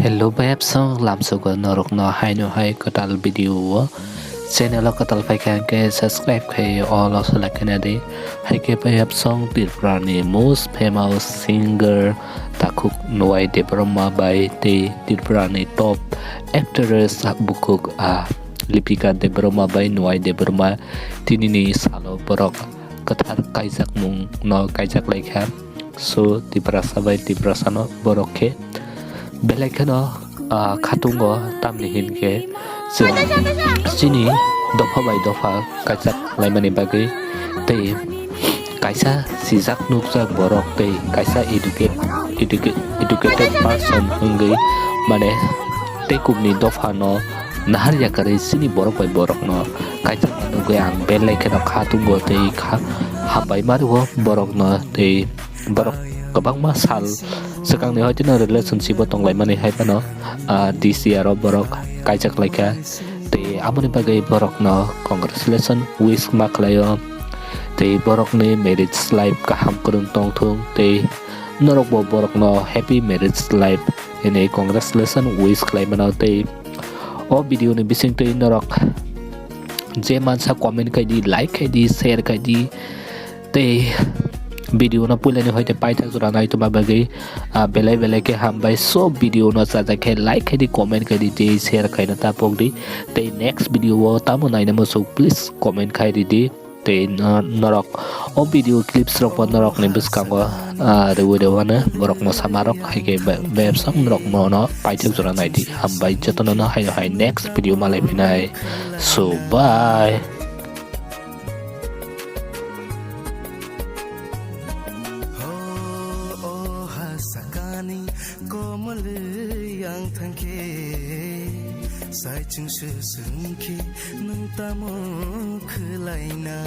Hello bayap song làm số của norok no hai no hai có tal video channel có tal phải khan ke subscribe ke all of like kana de hai ke bayap song tir prani most famous singer takuk Nuai by te tir prani top actress bukuk Lipika by Nuai tinini salo borok kathar kaijak mung no kaijak laikha so tiprasa by tiprasano borok ke belakano khatungo tamni hinke sini dofa by dofa kajak laimani bagai te kaisa sijak nukjak borok te kaisa educated person hunggai mane te kubni dofa no nahar yakare sini borok by borok no kaisa nugai ang belakano khatungo te habai maruo borok no te borok kabang masal sekang ni hoji no relationship tong lai mani hai pano this year borok kaijak laika te amoni bagai borok no congratulations wish maklayo te borok ni marriage life kaham kurung tong thung te norok borok no happy marriage life ini congratulations wish klai mano te o video ni bising te norok je mansa comment kai di like kai di share kai di te video na pulani hoite paithak jora nai tuma bagai belai ke hambai so video na saja ke like ke di comment ke di te share kai na tapok di te next video wo tamu nai na so please comment kai di te norok o video clips rok po norok ni biskango de wana borok no samarok hai ke web sam norok mo no paithak jora nai di hambai jatono na hai next video malai pinai so bye. Sakani komal yang thangke sai chung se sungki nang tamo khalaina